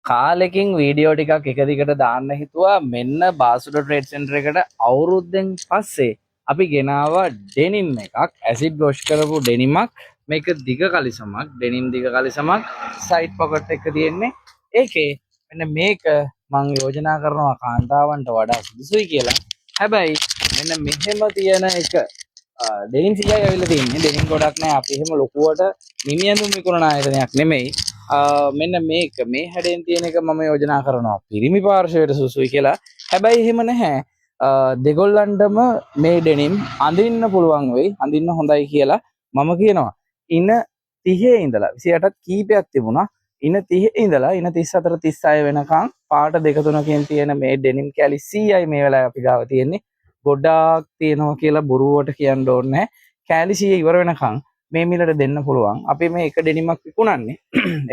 කාලෙකින් වීඩියෝ ටිකක් එක දිගට දාන්න හිතුවා මෙන්න බාසුඩ ට්‍රේඩ් සෙන්ටර් එකට අවුරුද්දෙන් පස්සේ අපි ගෙනාවා ඩෙනිම් එකක් ඇසිඩ් වොෂ් කරපු ඩෙනිමක් මේක දිග කලිසමක් ඩෙනිම් දිග කලිසමක් සයිඩ් පොකට් එක තියෙන්නේ ඒකේ මෙන්න මේක මම යෝජනා කරනවා කාන්තාවන්ට වඩා සුදුසුයි කියලා හැබැයි මෙන්න මෙහෙම තියෙන එක ඩෙනිම් සියයි ඇවිල්ලා තියෙන්නේ ඩෙනිම් ගොඩක් නෑ අපි එහෙම ලොකුවට මිනිඳුම් විකුණන ආයතනයක් නෙමෙයි මෙන්න මේක මේ හැඩෙන් තියෙන එක මම යෝජනා කරනවා පිරිමි පාර්ශවයට සුසුයි කියලා. හැබැයි එහෙම නැහැ. දෙගොල්ලන්ටම මේ ඩෙනිම් අඳින්න පුළුවන් වෙයි. අඳින්න හොඳයි කියලා මම කියනවා. ඉන 30 ඉඳලා 28ත් කීපයක් තිබුණා. ඉන 30 ඉඳලා ඉන 34 36 වෙනකන් පාට දෙක තුනකින් තියෙන මේ ඩෙනිම් කැලි 100යි මේ වෙලාවේ අපි ගාව තියෙන්නේ. ගොඩාක් තියෙනවා කියලා බොරුවට කියන්න ඕනේ නැහැ. කැලි 100 ඉවර වෙනකන් මේ මිලට දෙන්න පුළුවන්. අපි මේ එක ඩෙනිමක් විකුණන්නේ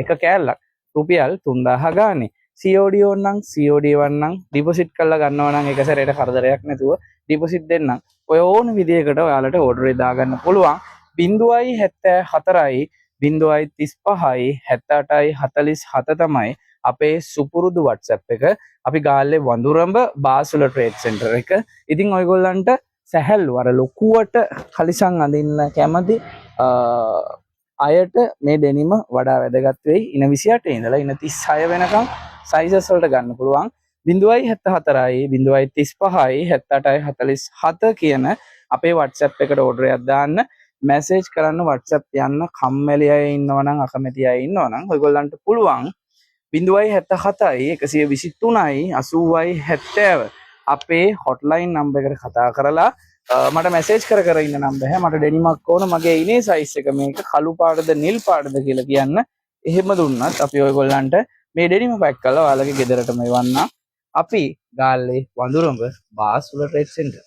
එක කෑල්ලක් රුපියල් 3000 ගානේ. COD ඕනනම් COD වන්නම් ඩිපොසිට් කරලා ගන්නවා නම් එක සැරේට කරදරයක් නැතුව ඩිපොසිට් දෙන්නම්. ඔය ඕන විදියකට ඔයාලට ඕඩර් එක දාගන්න පුළුවන්. 0.74යි 0.35යි 78යි 47 තමයි අපේ සුපුරුදු WhatsApp එක. අපි ගාල්ලේ වඳුරඹ බාසුල ට්‍රේඩ් සෙන්ටර් එක. ඉතින් ඔයගොල්ලන්ට සැහැල්ලු අර ලොකුවට කලිසම් අඳින්න කැමති අයට මේ ඩෙනිම වඩා වැදගත් වෙයි. ඉන 28 ඉඳලා ඉන 36 වෙනකම් සයිසස් වලට ගන්න පුළුවන්. 0.74යි 0.35යි 78යි 47 කියන අපේ WhatsApp එකට ඕඩර් එකක් දාන්න. මැසේජ් කරන්න WhatsApp යන්න කම්මැලි අය ඉන්නවා නම් අකමැති අය ඉන්නවා නම් ඔයගොල්ලන්ට පුළුවන් 0.77යි 123යි 80යි 70 අපේ හොට්ලයින් නම්බර් එකට කතා කරලා මට මැසේජ් කර ඉන්න නම් බෑ මට ඩෙනිමක් ඕන මගේ ඉනේ සයිස් එක මේක කළු පාටද නිල් පාටද කියලා කියන්න. එහෙම දුන්නත් අපි ඔයගොල්ලන්ට මේ ඩෙනිම පැක් කරලා ඔයාලගේ ගෙදරටම එවන්න. අපි ගාල්ලේ වඳුරඹ බාසුල ට්‍රේඩ් සෙන්ටර්